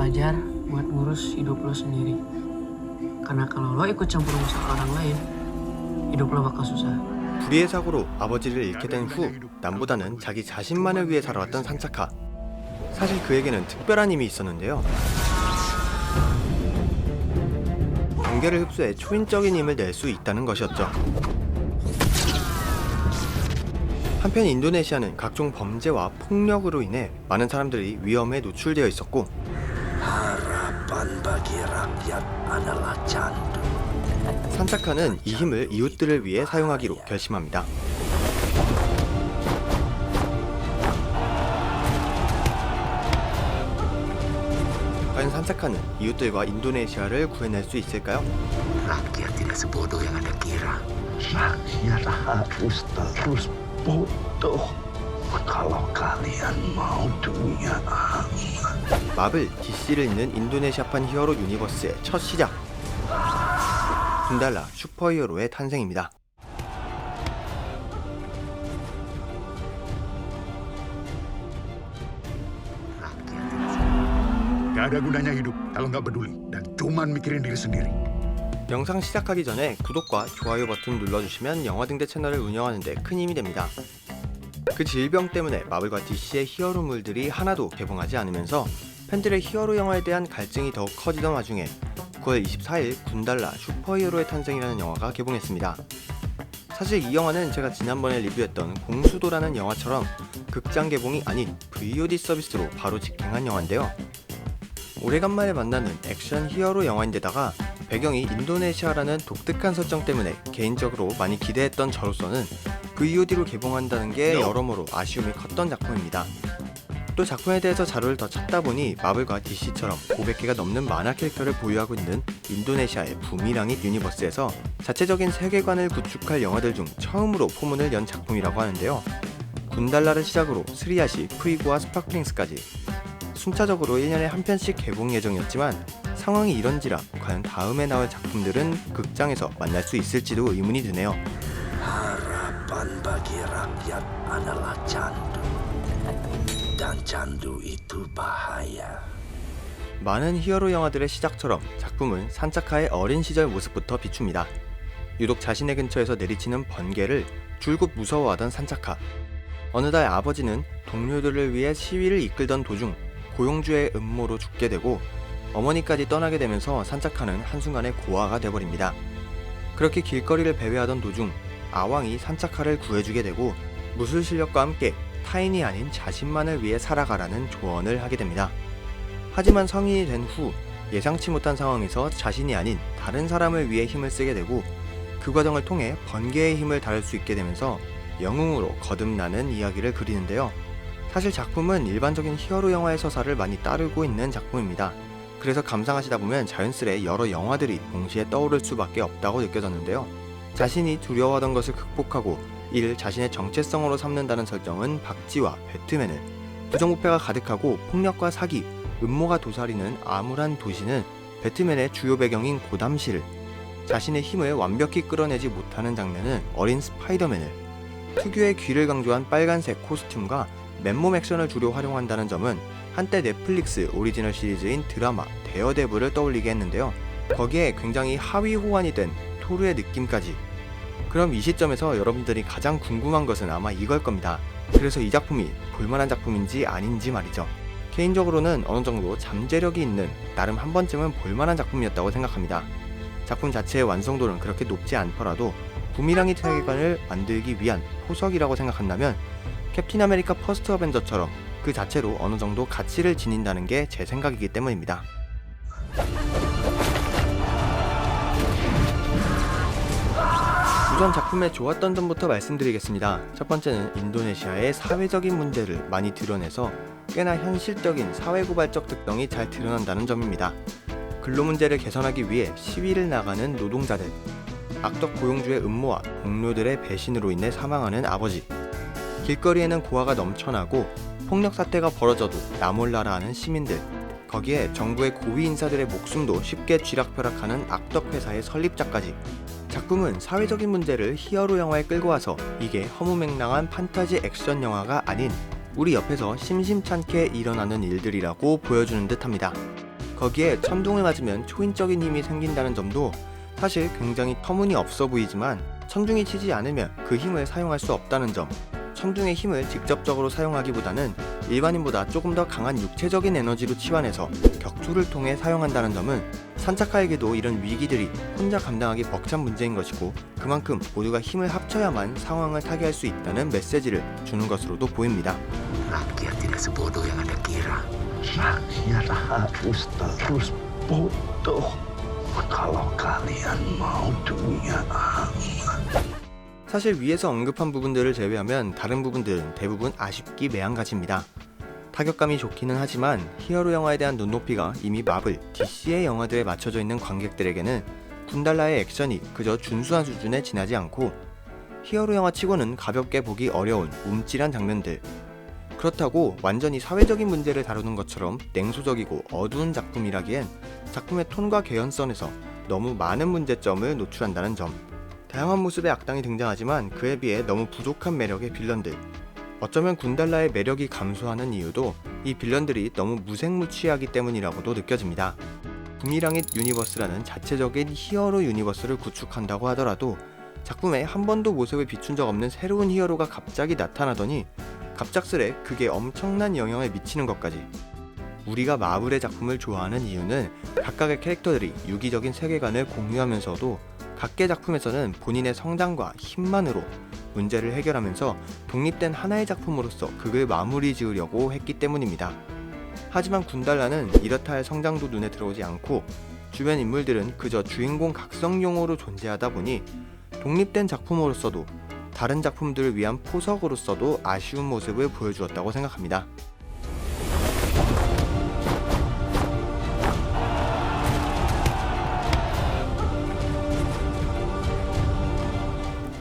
belajar buat ngurus hidup lo sendiri. Karena kalau lo ikut campur masalah orang lain, hidup lo bakal susah. 불의의 사고로 아버지를 잃게 된 후 남보다는 자기 자신만을 위해 살아왔던 산차카. 사실 그에게는 특별한 힘이 있었는데요. 경계를 흡수해 초인적인 힘을 낼 수 있다는 것이었죠. 한편 인도네시아는 각종 범죄와 폭력으로 인해 많은 사람들이 위험에 노출되어 있었고 산차카는 이 힘을 이웃들을 위해 사용하기로 결심합니다. 과연 산차카는 이웃들과 인도네시아를 구해낼 수 있을까요? Rakyat tidak sebodoh yang Anda kira. Rakyat harus terus bodoh kalau kalian mau dunia aman. 마블 DC를 잇는 인도네시아판 히어로 유니버스의 첫 시작. 군달라 슈퍼히어로의 탄생입니다. Gak ada gunanya hidup kalau nggak peduli dan cuman mikirin diri sendiri. 영상 시작하기 전에 구독과 좋아요 버튼 눌러주시면 영화등대 채널을 운영하는 데 큰 힘이 됩니다. 그 질병 때문에 마블과 DC의 히어로물들이 하나도 개봉하지 않으면서 팬들의 히어로 영화에 대한 갈증이 더욱 커지던 와중에 9월 24일 군달라 슈퍼히어로의 탄생이라는 영화가 개봉했습니다. 사실 이 영화는 제가 지난번에 리뷰했던 공수도라는 영화처럼 극장 개봉이 아닌 VOD 서비스로 바로 직행한 영화인데요. 오래간만에 만나는 액션 히어로 영화인데다가 배경이 인도네시아라는 독특한 설정 때문에 개인적으로 많이 기대했던 저로서는 VOD로 개봉한다는 게 여러모로 아쉬움이 컸던 작품입니다. 또 작품에 대해서 자료를 더 찾다 보니 마블과 DC처럼 500개가 넘는 만화 캐릭터를 보유하고 있는 인도네시아의 부미랑잇 유니버스에서 자체적인 세계관을 구축할 영화들 중 처음으로 포문을 연 작품이라고 하는데요. 군달라를 시작으로 스리야시, 프이고와 스파클링스까지 순차적으로 1년에 한 편씩 개봉 예정이었지만 상황이 이런지라 과연 다음에 나올 작품들은 극장에서 만날 수 있을지도 의문이 드네요. Harapan bagi rakyat adalah candu. Dan candu itu bahaya. 많은 히어로 영화들의 시작처럼 작품은 산차카의 어린 시절 모습부터 비춥니다. 유독 자신의 근처에서 내리치는 번개를 줄곧 무서워하던 산차카. 어느 날 아버지는 동료들을 위해 시위를 이끌던 도중 고용주의 음모로 죽게 되고 어머니까지 떠나게 되면서 산차카는 한순간에 고아가 돼버립니다. 그렇게 길거리를 배회하던 도중 아왕이 산차카를 구해주게 되고 무술 실력과 함께 타인이 아닌 자신만을 위해 살아가라는 조언을 하게 됩니다. 하지만 성인이 된 후 예상치 못한 상황에서 자신이 아닌 다른 사람을 위해 힘을 쓰게 되고 그 과정을 통해 번개의 힘을 다룰 수 있게 되면서 영웅으로 거듭나는 이야기를 그리는데요. 사실 작품은 일반적인 히어로 영화의 서사를 많이 따르고 있는 작품입니다. 그래서 감상하시다 보면 자연스레 여러 영화들이 동시에 떠오를 수밖에 없다고 느껴졌는데요. 자신이 두려워하던 것을 극복하고 이를 자신의 정체성으로 삼는다는 설정은 박쥐와 배트맨을, 부정부패가 가득하고 폭력과 사기, 음모가 도사리는 암울한 도시는 배트맨의 주요 배경인 고담시를, 자신의 힘을 완벽히 끌어내지 못하는 장면은 어린 스파이더맨을, 특유의 귀를 강조한 빨간색 코스튬과 맨몸 액션을 주로 활용한다는 점은 한때 넷플릭스 오리지널 시리즈인 드라마 데어데블을 떠올리게 했는데요. 거기에 굉장히 하위 호환이 된 토르의 느낌까지. 그럼 이 시점에서 여러분들이 가장 궁금한 것은 아마 이걸 겁니다. 그래서 이 작품이 볼만한 작품인지 아닌지 말이죠. 개인적으로는 어느 정도 잠재력이 있는, 나름 한 번쯤은 볼만한 작품이었다고 생각합니다. 작품 자체의 완성도는 그렇게 높지 않더라도 부미랑잇 세계관을 만들기 위한 포석이라고 생각한다면 캡틴 아메리카 퍼스트 어벤져처럼 그 자체로 어느 정도 가치를 지닌다는 게 제 생각이기 때문입니다. 우선 작품의 좋았던 점부터 말씀드리겠습니다. 첫 번째는 인도네시아의 사회적인 문제를 많이 드러내서 꽤나 현실적인 사회고발적 특성이 잘 드러난다는 점입니다. 근로 문제를 개선하기 위해 시위를 나가는 노동자들, 악덕 고용주의 음모와 동료들의 배신으로 인해 사망하는 아버지, 길거리에는 고아가 넘쳐나고 폭력 사태가 벌어져도 나 몰라라 하는 시민들, 거기에 정부의 고위 인사들의 목숨도 쉽게 쥐락펴락하는 악덕 회사의 설립자까지. 작품은 사회적인 문제를 히어로 영화에 끌고 와서 이게 허무맹랑한 판타지 액션 영화가 아닌 우리 옆에서 심심찮게 일어나는 일들이라고 보여주는 듯합니다. 거기에 천둥을 맞으면 초인적인 힘이 생긴다는 점도 사실 굉장히 터무니없어 보이지만 천둥이 치지 않으면 그 힘을 사용할 수 없다는 점, 천둥의 힘을 직접적으로 사용하기보다는 일반인보다 조금 더 강한 육체적인 에너지로 치환해서 격투를 통해 사용한다는 점은 산차카에게도 이런 위기들이 혼자 감당하기 벅찬 문제인 것이고 그만큼 모두가 힘을 합쳐야만 상황을 타개할 수 있다는 메시지를 주는 것으로도 보입니다. Rakyat tidak sebodoh yang Anda kira. Rakyat harus terus bodoh kalau kalian mau dunia aman. 사실 위에서 언급한 부분들을 제외하면 다른 부분들은 대부분 아쉽기 매한가지입니다. 타격감이 좋기는 하지만 히어로 영화에 대한 눈높이가 이미 마블, DC의 영화들에 맞춰져 있는 관객들에게는 군달라의 액션이 그저 준수한 수준에 지나지 않고 히어로 영화 치고는 가볍게 보기 어려운 움찔한 장면들, 그렇다고 완전히 사회적인 문제를 다루는 것처럼 냉소적이고 어두운 작품이라기엔 작품의 톤과 개연성에서 너무 많은 문제점을 노출한다는 점, 다양한 모습의 악당이 등장하지만 그에 비해 너무 부족한 매력의 빌런들, 어쩌면 군달라의 매력이 감소하는 이유도 이 빌런들이 너무 무색무취하기 때문이라고도 느껴집니다. 부미랑잇 유니버스라는 자체적인 히어로 유니버스를 구축한다고 하더라도 작품에 한 번도 모습을 비춘 적 없는 새로운 히어로가 갑자기 나타나더니 갑작스레 그게 엄청난 영향을 미치는 것까지. 우리가 마블의 작품을 좋아하는 이유는 각각의 캐릭터들이 유기적인 세계관을 공유하면서도 각계 작품에서는 본인의 성장과 힘만으로 문제를 해결하면서 독립된 하나의 작품으로서 극을 마무리 지으려고 했기 때문입니다. 하지만 군달라는 이렇다 할 성장도 눈에 들어오지 않고 주변 인물들은 그저 주인공 각성용으로 존재하다 보니 독립된 작품으로서도 다른 작품들을 위한 포석으로서도 아쉬운 모습을 보여주었다고 생각합니다.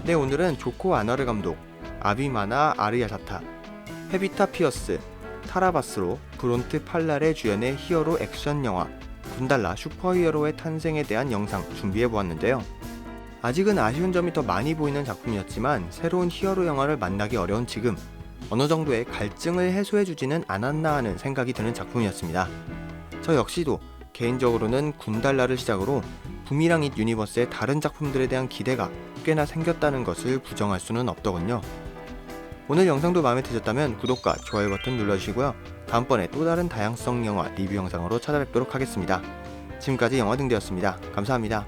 네, 오늘은 조코 아너르 감독, 아비마나 아르야사타, 페비타 피어스, 타라바스로, 브론트 팔라레 주연의 히어로 액션 영화 군달라 슈퍼히어로의 탄생에 대한 영상 준비해보았는데요. 아직은 아쉬운 점이 더 많이 보이는 작품이었지만 새로운 히어로 영화를 만나기 어려운 지금 어느 정도의 갈증을 해소해주지는 않았나 하는 생각이 드는 작품이었습니다. 저 역시도 개인적으로는 군달라를 시작으로 부미랑잇 유니버스의 다른 작품들에 대한 기대가 꽤나 생겼다는 것을 부정할 수는 없더군요. 오늘 영상도 마음에 드셨다면 구독과 좋아요 버튼 눌러주시고요. 다음번에 또 다른 다양성 영화 리뷰 영상으로 찾아뵙도록 하겠습니다. 지금까지 영화등대였습니다. 감사합니다.